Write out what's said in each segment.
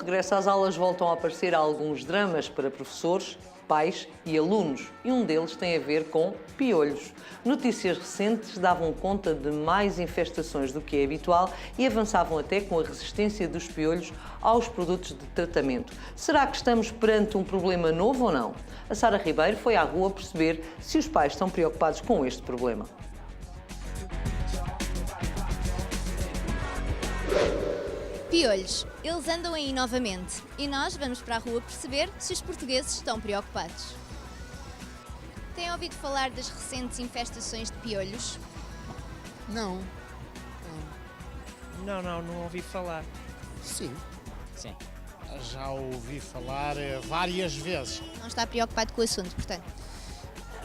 regresso às aulas voltam a aparecer alguns dramas para professores, pais e alunos, e um deles tem a ver com piolhos. Notícias recentes davam conta de mais infestações do que é habitual e avançavam até com a resistência dos piolhos aos produtos de tratamento. Será que estamos perante um problema novo ou não? A Sara Ribeiro foi à rua perceber se os pais estão preocupados com este problema. Piolhos, eles andam aí novamente e nós vamos para a rua perceber se os portugueses estão preocupados. Têm ouvido falar das recentes infestações de piolhos? Não. Não ouvi falar. Sim. Sim. Já ouvi falar várias vezes. Não está preocupado com o assunto, portanto.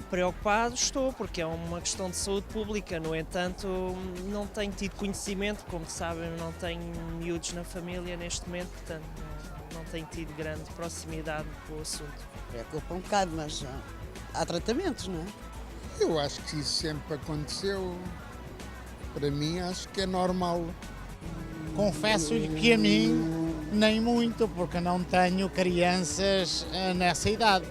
Preocupado estou, porque é uma questão de saúde pública. No entanto, não tenho tido conhecimento, como sabem, não tenho miúdos na família neste momento, portanto, não tenho tido grande proximidade com o assunto. Preocupa um bocado, mas há tratamentos, não é? Eu acho que isso sempre aconteceu. Para mim, acho que é normal. Confesso-lhe que a mim, nem muito, porque não tenho crianças nessa idade.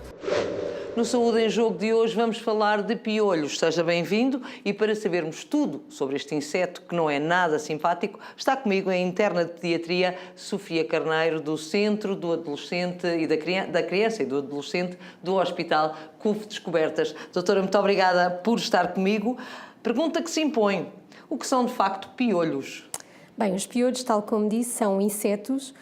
No Saúde em Jogo de hoje vamos falar de piolhos. Seja bem-vindo e para sabermos tudo sobre este inseto que não é nada simpático, está comigo a interna de pediatria Sofia Carneiro, do Centro do Adolescente e da Criança e do Adolescente do Hospital CUF Descobertas. Doutora, muito obrigada por estar comigo. Pergunta que se impõe: o que são de facto piolhos? Bem, os piolhos, tal como disse, são insetos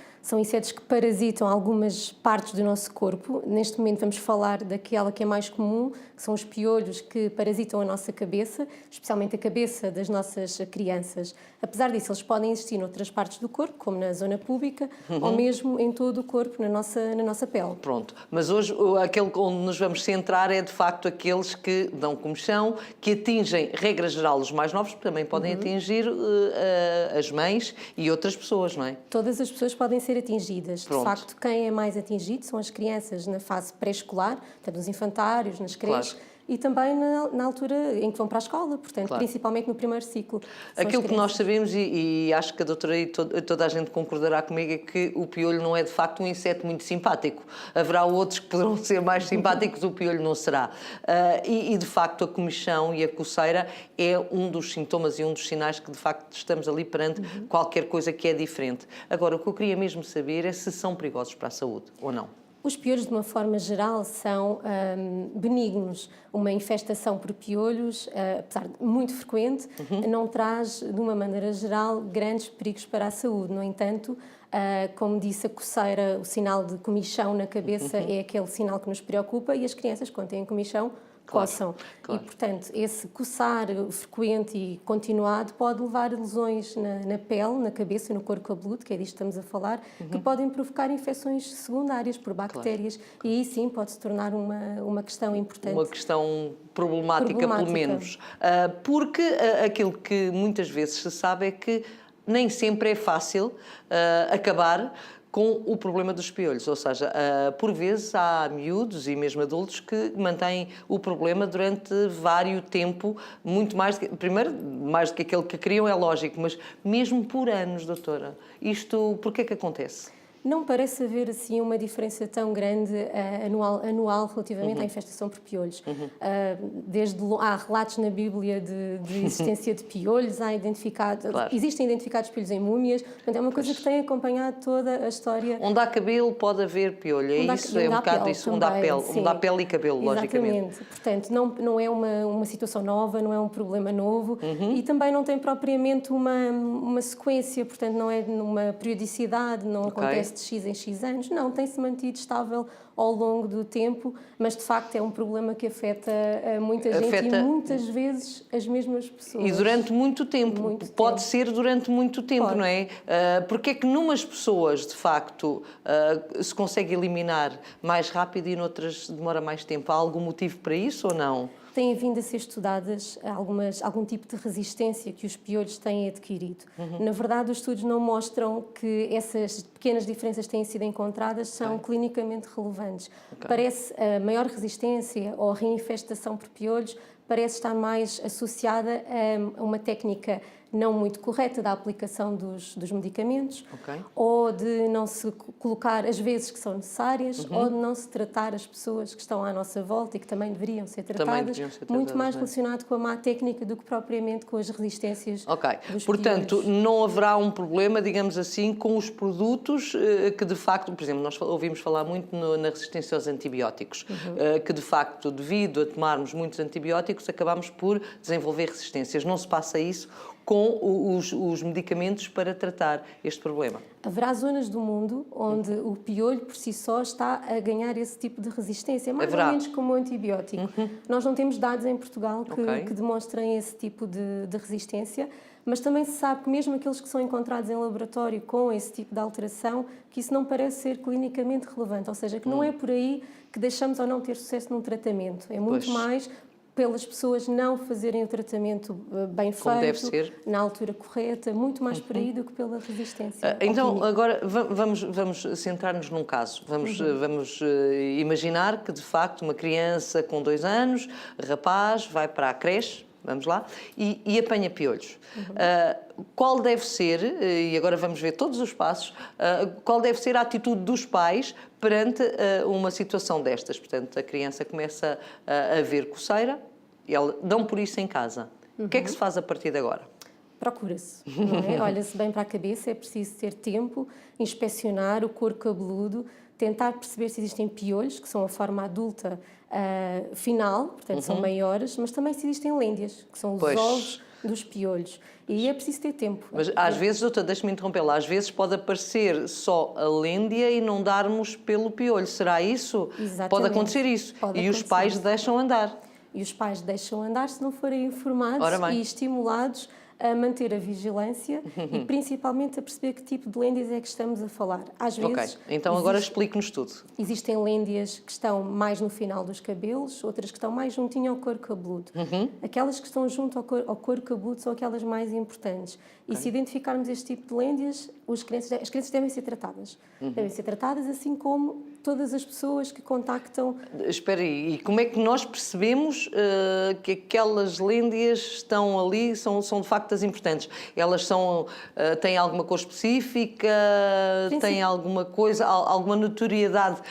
que parasitam algumas partes do nosso corpo. Neste momento vamos falar daquela que é mais comum, que são os piolhos que parasitam a nossa cabeça, especialmente a cabeça das nossas crianças. Apesar disso, eles podem existir noutras partes do corpo, como na zona pública, ou mesmo em todo o corpo, na nossa pele. Pronto, mas hoje aquele onde nos vamos centrar é de facto aqueles que dão comichão, que atingem, regra geral, os mais novos, também podem atingir as mães e outras pessoas, não é? Todas as pessoas podem ser atingidas. Pronto. De facto, quem é mais atingido são as crianças na fase pré-escolar, portanto, nos infantários, nas creches, Claro. e também na altura em que vão para a escola, portanto, Claro. principalmente no primeiro ciclo. São Aquilo as que nós crianças. sabemos, e acho que a doutora e toda a gente concordará comigo, é que o piolho não é de facto um inseto muito simpático. Haverá outros que poderão ser mais simpáticos, o piolho não será. E de facto a comichão e a coceira é um dos sintomas e um dos sinais que de facto estamos ali perante qualquer coisa que é diferente. Agora, o que eu queria mesmo saber é se são perigosos para a saúde ou não. Os piolhos, de uma forma geral, são benignos. Uma infestação por piolhos, apesar de muito frequente, não traz, de uma maneira geral, grandes perigos para a saúde. No entanto, como disse, a coceira, o sinal de comichão na cabeça é aquele sinal que nos preocupa e as crianças, quando têm comichão, coçam. Claro. E, portanto, esse coçar frequente e continuado pode levar a lesões na pele, na cabeça, no couro cabeludo, que é disto que estamos a falar, que podem provocar infecções secundárias por bactérias. E aí sim pode se tornar uma questão importante. Uma questão problemática, pelo menos. Porque aquilo que muitas vezes se sabe é que nem sempre é fácil acabar com o problema dos piolhos, ou seja, por vezes há miúdos e mesmo adultos que mantêm o problema durante vários tempo, muito mais, primeiro, mais do que aquele que queriam, é lógico, mas mesmo por anos, doutora. Isto, porquê é que acontece? Não parece haver assim uma diferença tão grande anual relativamente à infestação por piolhos. Há relatos na Bíblia de existência de piolhos, existem identificados piolhos em múmias, portanto é uma coisa que tem acompanhado toda a história. Onde há cabelo pode haver piolho, é isso? É um bocado isso, onde há pele e cabelo, logicamente. Exatamente, portanto não é uma situação nova, não é um problema novo e também não tem propriamente uma sequência, portanto não é numa periodicidade, não acontece de X em X anos, não, tem-se mantido estável ao longo do tempo, mas de facto é um problema que afeta muita gente e muitas vezes as mesmas pessoas. E durante muito tempo, pode ser durante muito tempo, não é? Porque é que numas pessoas, de facto, se consegue eliminar mais rápido e noutras demora mais tempo? Há algum motivo para isso ou não? Têm vindo a ser estudadas algum tipo de resistência que os piolhos têm adquirido. Na verdade, os estudos não mostram que essas pequenas diferenças que têm sido encontradas são clinicamente relevantes. Parece a maior resistência ou reinfestação por piolhos parece estar mais associada a uma técnica não muito correta da aplicação dos medicamentos, ou de não se colocar as vezes que são necessárias, ou de não se tratar as pessoas que estão à nossa volta e que também deveriam ser tratadas, muito mais relacionado com a má técnica do que propriamente com as resistências dos Portanto, piolhos. não haverá um problema, digamos assim, com os produtos que de facto, por exemplo, nós ouvimos falar muito na resistência aos antibióticos, que de facto, devido a tomarmos muitos antibióticos, acabamos por desenvolver resistências. Não se passa isso com os medicamentos para tratar este problema? Haverá zonas do mundo onde o piolho por si só está a ganhar esse tipo de resistência, mais ou menos como o antibiótico. Nós não temos dados em Portugal que demonstrem esse tipo de resistência, mas também se sabe que mesmo aqueles que são encontrados em laboratório com esse tipo de alteração, que isso não parece ser clinicamente relevante, ou seja, que não é por aí que deixamos ou não ter sucesso num tratamento. É muito mais pelas pessoas não fazerem o tratamento bem feito, na altura correta, muito mais por aí do que pela resistência. Então, agora vamos centrar-nos num caso. Vamos imaginar que, de facto, uma criança com 2 anos, rapaz, vai para a creche, vamos lá, e apanha piolhos. Qual deve ser, e agora vamos ver todos os passos, qual deve ser a atitude dos pais perante uma situação destas? Portanto, a criança começa a ver coceira, e dão por isso em casa. O que é que se faz a partir de agora? Procura-se, não é? Olha-se bem para a cabeça, é preciso ter tempo, inspecionar o couro cabeludo, tentar perceber se existem piolhos, que são a forma adulta final, portanto são maiores, mas também se existem lêndias, que são os ovos dos piolhos. E aí é preciso ter tempo. Mas às vezes, doutora, deixe-me interrompê-la, às vezes pode aparecer só a lêndia e não darmos pelo piolho. Será isso? Exatamente. Pode acontecer isso. E os pais deixam andar. E os pais deixam andar se não forem informados e estimulados a manter a vigilância e principalmente a perceber que tipo de lêndias é que estamos a falar. Às vezes, então agora explique-nos tudo. Existem lêndias que estão mais no final dos cabelos, outras que estão mais juntinho ao couro cabeludo. Aquelas que estão junto ao couro cabeludo são aquelas mais importantes. E se identificarmos este tipo de lêndias, as crianças devem ser tratadas. Devem ser tratadas assim como todas as pessoas que contactam. Espera aí, e como é que nós percebemos que aquelas lêndias estão ali, são de facto as importantes? Elas têm alguma cor específica, têm alguma coisa, alguma notoriedade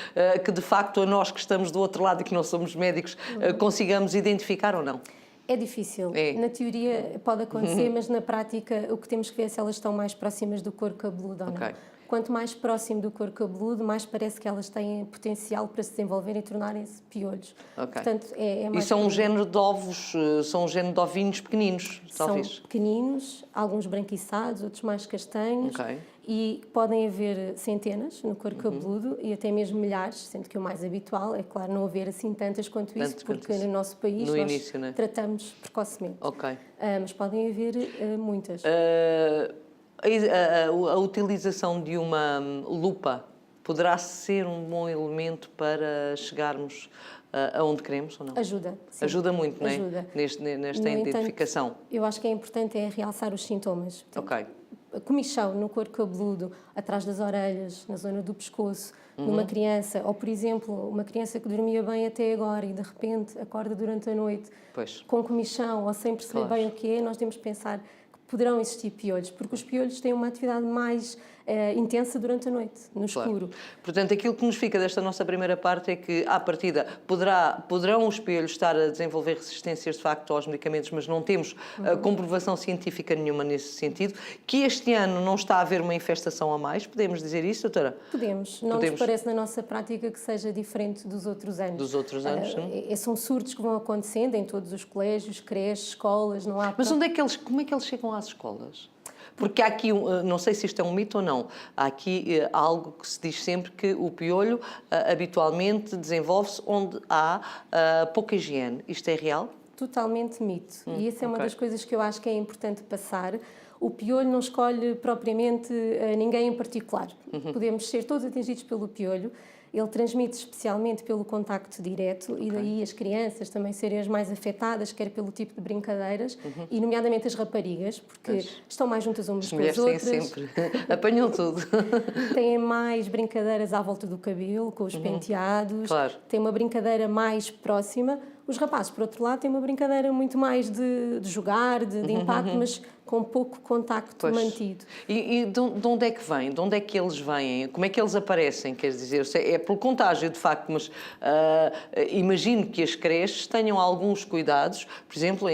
que de facto a nós que estamos do outro lado e que não somos médicos consigamos identificar ou não? É difícil. Na teoria pode acontecer, mas na prática o que temos que ver é se elas estão mais próximas do couro cabeludo ou não. Quanto mais próximo do couro cabeludo, mais parece que elas têm potencial para se desenvolverem e tornarem-se piolhos. Portanto, é mais. E são um género de ovos, são um género de ovinhos pequeninos, talvez? São pequeninos, alguns branquiçados, outros mais castanhos. E podem haver centenas no couro cabeludo e até mesmo milhares, sendo que o mais habitual é, claro, não haver assim tantas quanto isso, porque no nosso país nós tratamos precocemente. Mas podem haver muitas. A utilização de uma lupa poderá ser um bom elemento para chegarmos aonde queremos ou não? Ajuda. Sim. Ajuda muito, não é? Ajuda. Nesta identificação. Entanto, eu acho que é importante realçar os sintomas. Portanto, comichão no couro cabeludo, atrás das orelhas, na zona do pescoço, numa criança, ou por exemplo, uma criança que dormia bem até agora e de repente acorda durante a noite com comichão ou sem perceber bem o que é, nós temos que pensar que poderão existir piolhos, porque os piolhos têm uma atividade mais intensa durante a noite, no escuro. Portanto, aquilo que nos fica desta nossa primeira parte é que, à partida, poderão os piolhos estar a desenvolver resistências de facto aos medicamentos, mas não temos comprovação científica nenhuma nesse sentido. Que este ano não está a haver uma infestação a mais, podemos dizer isso, doutora? Podemos. Não nos parece na nossa prática que seja diferente dos outros anos. Dos outros anos, são surtos que vão acontecendo em todos os colégios, creches, escolas, não há... Mas como é que eles chegam às escolas? Porque há aqui, não sei se isto é um mito ou não, há aqui algo que se diz sempre que o piolho habitualmente desenvolve-se onde há pouca higiene. Isto é real? Totalmente mito. E essa é uma das coisas que eu acho que é importante passar. O piolho não escolhe propriamente ninguém em particular. Podemos ser todos atingidos pelo piolho. Ele transmite especialmente pelo contacto direto e daí as crianças também serem as mais afetadas, quer pelo tipo de brincadeiras, e nomeadamente as raparigas, porque estão mais juntas umas com as outras. Sempre. Apanham tudo. Têm mais brincadeiras à volta do cabelo, com os penteados. Têm uma brincadeira mais próxima. Os rapazes, por outro lado, têm uma brincadeira muito mais de jogar, de impacto, mas com pouco contacto mantido. E de onde é que vem? De onde é que eles vêm? Como é que eles aparecem? Quer dizer, é pelo contágio, de facto, mas imagino que as creches tenham alguns cuidados, por exemplo,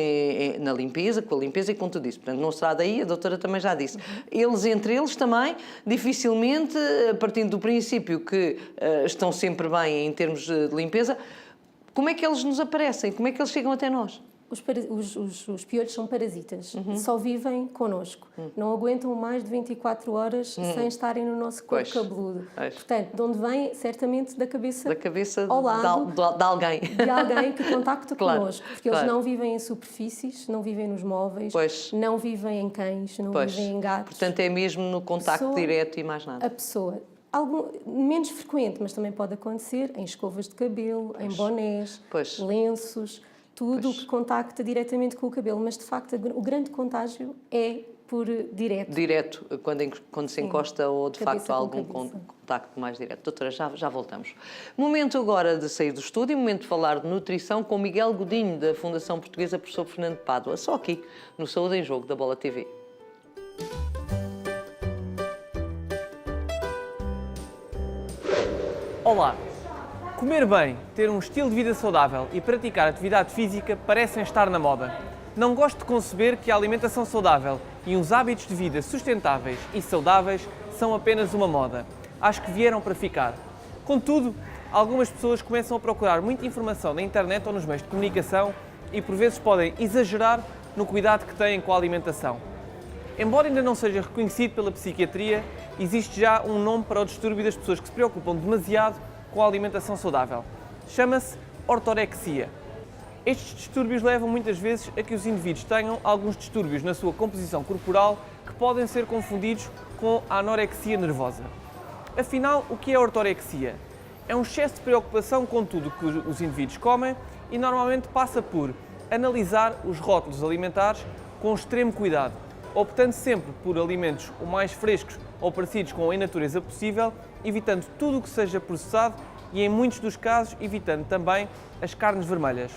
na limpeza, com a limpeza e com tudo isso. Portanto, não será daí, a doutora também já disse. Eles, entre eles também, dificilmente, partindo do princípio que estão sempre bem em termos de limpeza, como é que eles nos aparecem? Como é que eles chegam até nós? Os piolhos são parasitas, só vivem connosco, não aguentam mais de 24 horas sem estarem no nosso corpo cabeludo. Portanto, de onde vem? Certamente da cabeça ao lado de alguém. De alguém que contacta connosco, porque eles não vivem em superfícies, não vivem nos móveis, não vivem em cães, não vivem em gatos. Portanto, é mesmo no contacto direto e mais nada. A pessoa. Menos frequente, mas também pode acontecer em escovas de cabelo, em bonés, lenços, tudo o que contacta diretamente com o cabelo, mas de facto o grande contágio é por direto. Direto, quando se encosta ou de facto há algum contacto mais direto. Doutora, já voltamos. Momento agora de sair do estúdio, momento de falar de nutrição com Miguel Godinho, da Fundação Portuguesa Professor Fernando Pádua, só aqui no Saúde em Jogo da Bola TV. Olá! Comer bem, ter um estilo de vida saudável e praticar atividade física parecem estar na moda. Não gosto de conceber que a alimentação saudável e uns hábitos de vida sustentáveis e saudáveis são apenas uma moda. Acho que vieram para ficar. Contudo, algumas pessoas começam a procurar muita informação na internet ou nos meios de comunicação e por vezes podem exagerar no cuidado que têm com a alimentação. Embora ainda não seja reconhecido pela psiquiatria, existe já um nome para o distúrbio das pessoas que se preocupam demasiado com a alimentação saudável. Chama-se ortorexia. Estes distúrbios levam muitas vezes a que os indivíduos tenham alguns distúrbios na sua composição corporal que podem ser confundidos com a anorexia nervosa. Afinal, o que é a ortorexia? É um excesso de preocupação com tudo que os indivíduos comem e normalmente passa por analisar os rótulos alimentares com extremo cuidado, optando sempre por alimentos o mais frescos ou parecidos com a natureza possível, evitando tudo o que seja processado e, em muitos dos casos, evitando também as carnes vermelhas.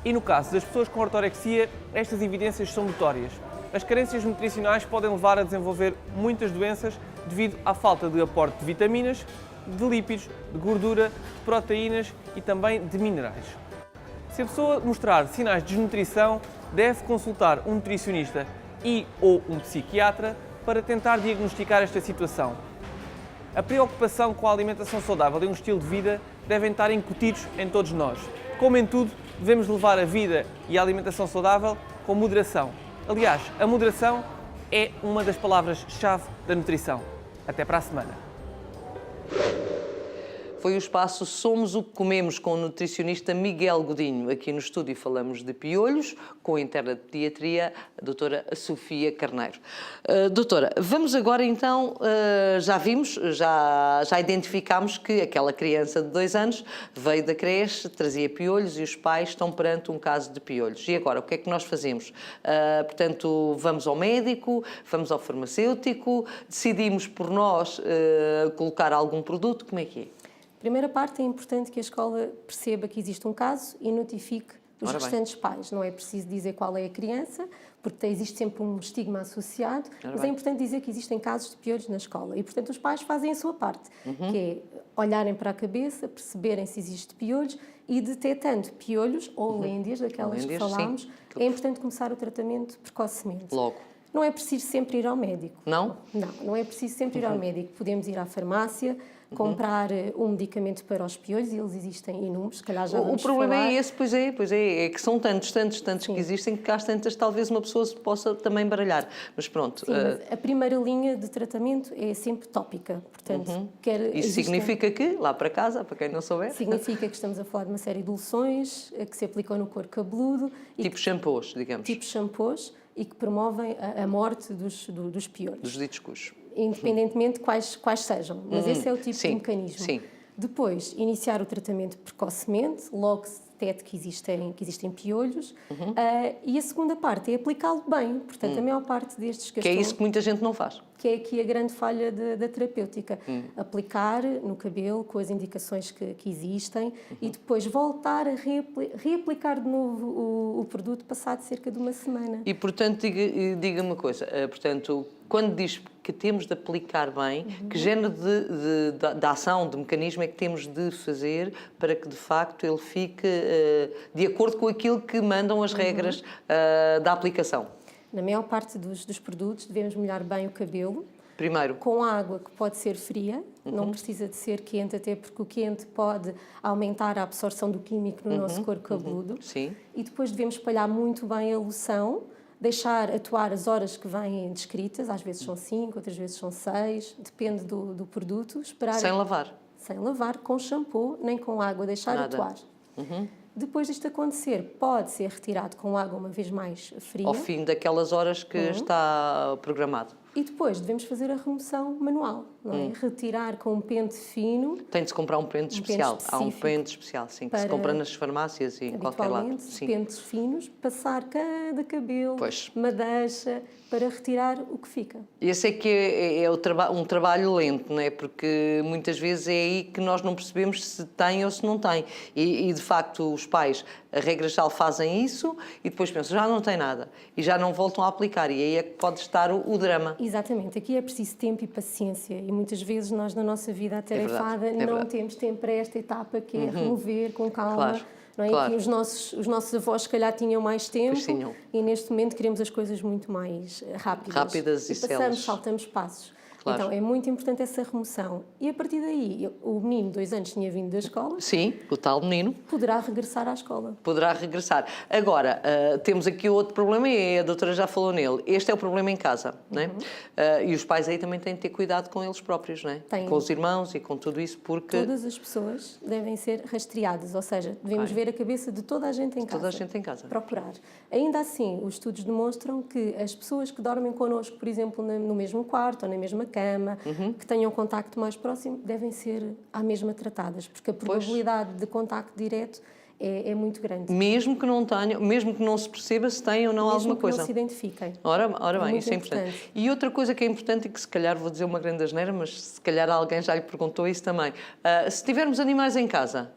E no caso das pessoas com ortorexia, estas evidências são notórias. As carências nutricionais podem levar a desenvolver muitas doenças devido à falta de aporte de vitaminas, de lípidos, de gordura, de proteínas e também de minerais. Se a pessoa mostrar sinais de desnutrição, deve consultar um nutricionista ou um psiquiatra para tentar diagnosticar esta situação. A preocupação com a alimentação saudável e um estilo de vida devem estar incutidos em todos nós. Como em tudo, devemos levar a vida e a alimentação saudável com moderação. Aliás, a moderação é uma das palavras-chave da nutrição. Até para a semana. Foi o espaço Somos o que Comemos com o nutricionista Miguel Godinho. Aqui no estúdio falamos de piolhos, com a interna de pediatria, a doutora Sofia Carneiro. Doutora, vamos agora então, já vimos, já identificámos que aquela criança de 2 anos veio da creche, trazia piolhos e os pais estão perante um caso de piolhos. E agora, o que é que nós fazemos? Portanto, vamos ao médico, vamos ao farmacêutico, decidimos por nós colocar algum produto, como é que é? Primeira parte, é importante que a escola perceba que existe um caso e notifique os restantes pais. Não é preciso dizer qual é a criança, porque existe sempre um estigma associado, mas é importante dizer que existem casos de piolhos na escola. E, portanto, os pais fazem a sua parte, que é olharem para a cabeça, perceberem se existe piolhos e, detectando piolhos ou lêndias, daquelas que falámos, é importante começar o tratamento precocemente. Logo. Não é preciso sempre ir ao médico. Não? Não é preciso sempre ir ao médico. Podemos ir à farmácia, comprar um medicamento para os piolhos, e eles existem inúmeros, se calhar já vamos O problema falar. é esse, pois é que são tantos que existem, que às tantas talvez uma pessoa se possa também baralhar. Mas pronto. Sim, mas a primeira linha de tratamento é sempre tópica, portanto... Isso significa que, lá para casa, para quem não souber... Significa que estamos a falar de uma série de loções que se aplicam no couro cabeludo... Tipo shampoos, digamos. Tipo shampoos, e que promovem a morte dos piolhos. Dos ditos cujos. Independentemente de quais sejam, mas esse é o tipo de mecanismo. Sim. Depois, iniciar o tratamento precocemente, logo detecte que existem piolhos. E a segunda parte é aplicá-lo bem. Portanto, a maior parte destes Que é isso que muita gente não faz. que é aqui a grande falha da terapêutica. Aplicar no cabelo com as indicações que existem e depois voltar a reaplicar de novo o produto passado cerca de uma semana. E, portanto, diga-me uma coisa. Portanto, quando diz que temos de aplicar bem, que género de ação, de mecanismo é que temos de fazer para que, de facto, ele fique de acordo com aquilo que mandam as regras da aplicação? Na maior parte dos produtos devemos molhar bem o cabelo. Primeiro. Com água que pode ser fria, não precisa de ser quente, até porque o quente pode aumentar a absorção do químico no nosso couro cabeludo. Sim. E depois devemos espalhar muito bem a loção, deixar atuar as horas que vêm descritas, às vezes são 5, outras vezes são 6, depende do produto. Esperar Sem lavar. Sem lavar, com shampoo, nem com água, deixar Nada. atuar. Depois disto acontecer, pode ser retirado com água uma vez mais fria. Ao fim daquelas horas que está programado. E depois devemos fazer a remoção manual, não é? Retirar com um pente fino. Tem de se comprar um pente especial. Há um específico pente especial, sim, que se para- compra nas farmácias e em qualquer lado. Habitualmente, Sim. pentes finos, passar cada cabelo, Pois. madeixa, para retirar o que fica. Esse é que é um trabalho lento, não é? Porque muitas vezes é aí que nós não percebemos se tem ou se não tem. E de facto, os pais, a regra geral, fazem isso e depois pensam, já não tem nada. E já não voltam a aplicar. E aí é que pode estar o drama. Exatamente, aqui é preciso tempo e paciência e muitas vezes nós na nossa vida atarefada não verdade. temos tempo para esta etapa que é remover com calma. Claro, Não é? claro. E os nossos avós se calhar tinham mais tempo Pois tinham. e neste momento queremos as coisas muito mais rápidas. Rápidas e passamos, céleres. saltamos passos. Claro. Então é muito importante essa remoção. E a partir daí, o menino de 2 anos tinha vindo da escola, Sim, o tal menino poderá regressar à escola. poderá regressar. Agora, temos aqui outro problema e a doutora já falou nele. Este é o problema em casa, não é? E os pais aí também têm de ter cuidado com eles próprios, não é? Têm. Com os irmãos e com tudo isso, porque Todas as pessoas devem ser rastreadas, ou seja, devemos ver a cabeça de toda a gente em casa. toda a gente em casa. Procurar. Ainda assim, os estudos demonstram que as pessoas que dormem connosco, por exemplo, no mesmo quarto ou na mesma cama, que tenham contacto mais próximo, devem ser à mesma tratadas, porque a probabilidade de contacto direto é muito grande. Mesmo que não tenham, mesmo que não se perceba se têm ou não Mesmo alguma que coisa. não se identifiquem. Ora É bem, muito isso é importante. importante. E outra coisa que é importante e que se calhar vou dizer uma grande asneira, mas se calhar alguém já lhe perguntou isso também. Se tivermos animais em casa,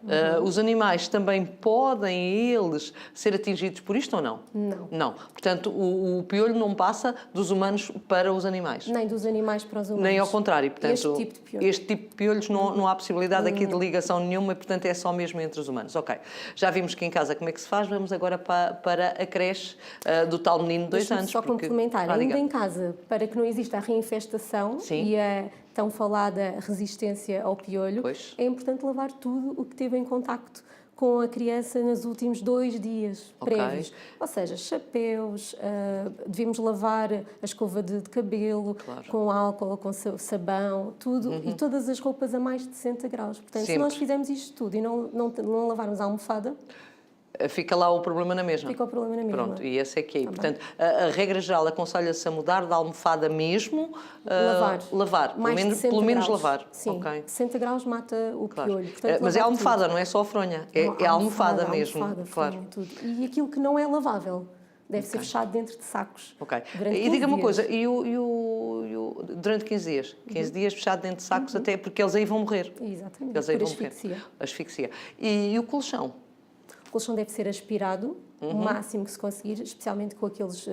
os animais também podem eles ser atingidos por isto ou não? Não. Não. Portanto, o piolho não passa dos humanos para os animais. Nem dos animais para os humanos. Nem ao contrário. Portanto, Este tipo de piolho. não há possibilidade aqui de ligação nenhuma e, portanto, é só mesmo entre os humanos. Ok. Já vimos que em casa como é que se faz, vamos agora para a creche do tal menino de 2 Deixa-me anos. só complementar, ainda em casa, para que não exista a reinfestação Sim. e a tão falada resistência ao piolho, Pois. é importante lavar tudo o que teve em contacto com a criança nos últimos 2 dias Ok. prévios. Ou seja, chapéus, devemos lavar a escova de cabelo Claro. com álcool, com sabão, tudo, e todas as roupas a mais de 60 graus. Portanto, se Sempre. nós fizermos isto tudo e não lavarmos a almofada, Fica lá o problema na mesma. fica o problema na mesma. Pronto, e esse é que é. Tá bem. Portanto, a regra geral aconselha-se a mudar de almofada mesmo. Lavar. Mais de 60 Pelo menos graus. lavar. Sim, Ok. 60 graus mata o Claro. piolho. Portanto, Mas é a lavar almofada, tudo. não é só a fronha. É Não, a almofada mesmo. almofada, Claro. fronha, tudo. E aquilo que não é lavável deve ser fechado dentro de sacos. Ok. Durante E 15 diga-me uma dias. coisa, durante 15 dias? 15 dias fechado dentro de sacos, até porque eles aí vão morrer. Exatamente, Eles aí por vão morrer. asfixia. Asfixia. E o colchão? O colchão deve ser aspirado o máximo que se conseguir, especialmente com aqueles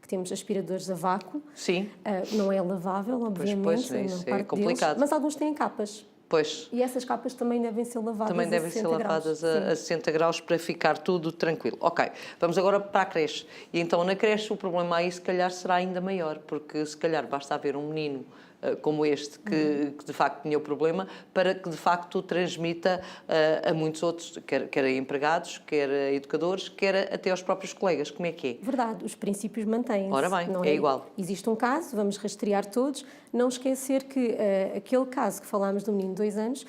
que temos aspiradores a vácuo. Sim. Não é lavável, obviamente, pois, a isso maior é parte complicado. deles, mas alguns têm capas. Pois. E essas capas também devem ser lavadas Também a devem ser 60 lavadas graus. a 60 graus para ficar tudo tranquilo. Ok, vamos agora para a creche. E então na creche o problema aí se calhar será ainda maior, porque se calhar basta haver um menino como este, que de facto tinha o problema, para que de facto transmita a muitos outros, quer a empregados, quer a educadores, quer até aos próprios colegas. Como é que é? Verdade, os princípios mantêm-se. Ora bem, não é igual. Existe um caso, vamos rastrear todos. Não esquecer que aquele caso que falámos do menino de 2 anos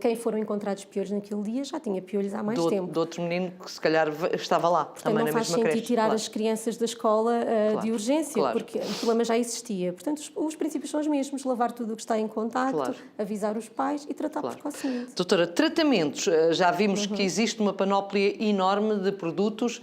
quem foram encontrados piolhos naquele dia já tinha piolhos há mais tempo. De outro menino que se calhar estava lá, Portanto, também não na faz mesma sentido creche. tirar Claro. as crianças da escola de urgência, Claro. porque o problema já existia. Portanto, os princípios são os mesmos, lavar tudo o que está em contacto, Claro. avisar os pais e tratar precocemente. Doutora, tratamentos, já vimos que existe uma panóplia enorme de produtos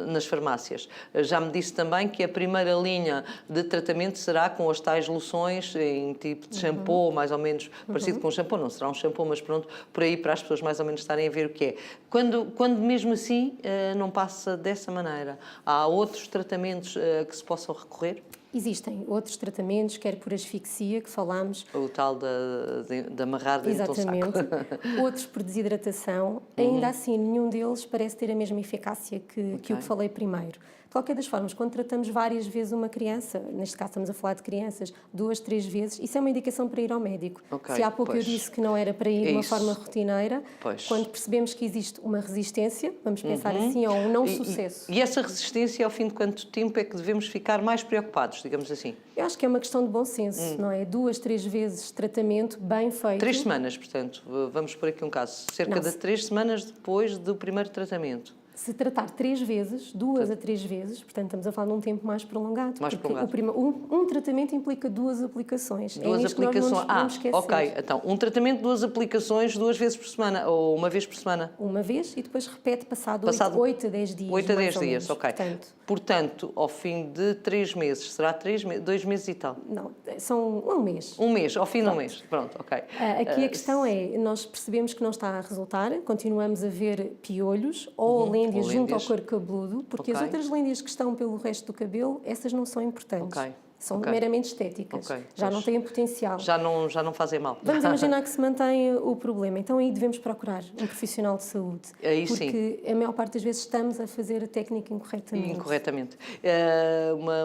nas farmácias. Já me disse também que a primeira linha de tratamento será com as tais loções em tipo de shampoo, mais ou menos parecido com um shampoo, não será um shampoo, mas pronto, por aí para as pessoas mais ou menos estarem a ver o que é. Quando mesmo assim não passa dessa maneira, há outros tratamentos que se possam recorrer? Existem outros tratamentos, quer por asfixia, que falámos. O tal de amarrar dentro do saco. Exatamente. Outros por desidratação. Ainda assim, nenhum deles parece ter a mesma eficácia que o que falei primeiro. De qualquer das formas, quando tratamos várias vezes uma criança, neste caso estamos a falar de crianças, 2, 3 vezes, isso é uma indicação para ir ao médico. Se há pouco eu disse que não era para ir de uma forma rotineira, quando percebemos que existe uma resistência, vamos pensar assim, ou um não sucesso. E essa resistência, ao fim de quanto tempo é que devemos ficar mais preocupados, digamos assim? Eu acho que é uma questão de bom senso, não é? 2, 3 vezes tratamento bem feito. 3 semanas, portanto, vamos por aqui um caso. Cerca de 3 semanas depois do primeiro tratamento. Se tratar 3 vezes, 2 a 3 vezes, portanto estamos a falar de um tempo mais prolongado. Mais prolongado. Um tratamento implica 2 aplicações. 2 aplicações. Não nos esquecer. Ok. Então, um tratamento, 2 aplicações, 2 vezes por semana, ou uma vez por semana? Uma vez e depois repete passado 8 a 10 dias. 8 a 10 dias, menos. ok. Portanto, ao fim de 3 meses, será 2 meses e tal? Não, são um mês. Um mês, ao fim de um mês. Pronto, ok. Aqui a questão é, nós percebemos que não está a resultar, continuamos a ver piolhos ou lêndias junto ao couro cabeludo, porque as outras lêndias que estão pelo resto do cabelo, essas não são importantes. São meramente estéticas. Já não têm potencial. Já não fazem mal. Vamos imaginar que se mantém o problema. Então aí devemos procurar um profissional de saúde. Aí porque a maior parte das vezes estamos a fazer a técnica incorretamente. Incorretamente.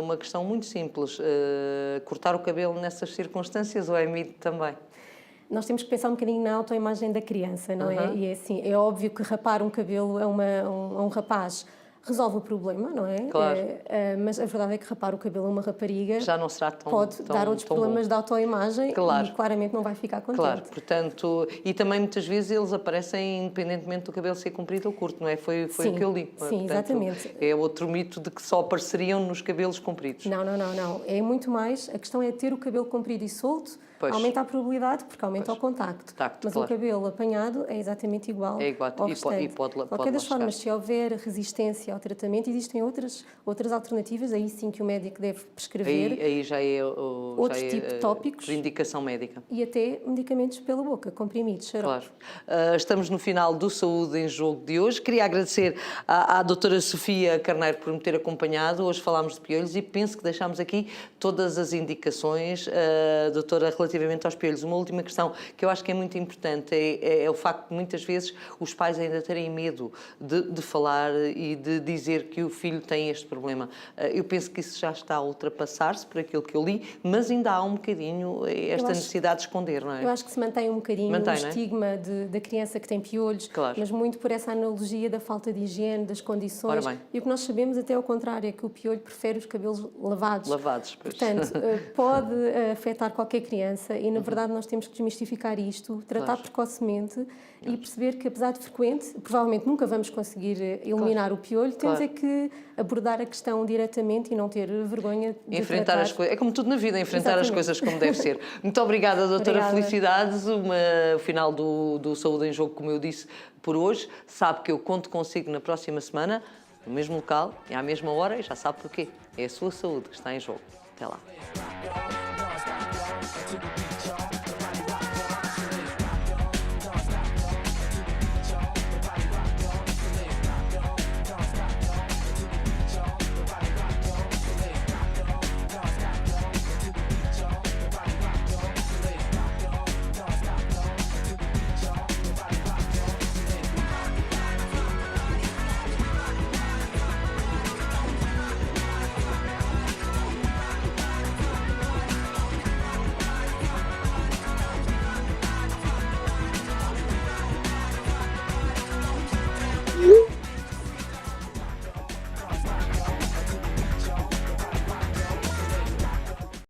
Uma questão muito simples. Cortar o cabelo nessas circunstâncias ou é mito também? Nós temos que pensar um bocadinho na autoimagem da criança, não é? E é assim, é óbvio que rapar um cabelo a um rapaz resolve o problema, não é? Claro. Mas a verdade é que rapar o cabelo a uma rapariga já não será tão pode dar outros problemas de autoimagem e claramente não vai ficar contente. Claro, portanto, e também muitas vezes eles aparecem independentemente do cabelo ser comprido ou curto, não é? Foi o que eu li. Sim, portanto, exatamente. É outro mito de que só apareceriam nos cabelos compridos. Não. É muito mais, a questão é ter o cabelo comprido e solto, aumenta a probabilidade porque aumenta o contacto. Mas o cabelo apanhado é exatamente igual ao restante. De qualquer das formas, se houver resistência ao tratamento, existem outras alternativas, aí sim que o médico deve prescrever. Aí já é outro tipo de tópicos. De indicação médica. E até medicamentos pela boca, comprimidos, xarope. Claro. Estamos no final do Saúde em Jogo de hoje. Queria agradecer à doutora Sofia Carneiro por me ter acompanhado. Hoje falámos de piolhos e penso que deixámos aqui todas as indicações, doutora, relativamente aos piolhos. Uma última questão que eu acho que é muito importante é o facto de muitas vezes os pais ainda terem medo de falar e de dizer que o filho tem este problema. Eu penso que isso já está a ultrapassar-se por aquilo que eu li, mas ainda há um bocadinho esta necessidade de esconder, não é? Eu acho que se mantém um bocadinho o estigma da criança que tem piolhos, mas muito por essa analogia da falta de higiene, das condições. E o que nós sabemos até ao contrário é que o piolho prefere os cabelos lavados. Pois. Portanto, pode afetar qualquer criança e, na verdade, nós temos que desmistificar isto, tratar precocemente e perceber que, apesar de frequente, provavelmente nunca vamos conseguir eliminar o piolho, temos é que abordar a questão diretamente e não ter vergonha de enfrentar as coisas. É como tudo na vida, enfrentar as coisas como deve ser. Muito obrigada, doutora. Obrigada. Felicidades. O final do Saúde em Jogo, como eu disse, por hoje. Sabe que eu conto consigo na próxima semana, no mesmo local e à mesma hora, e já sabe porquê. É a sua saúde que está em jogo. Até lá.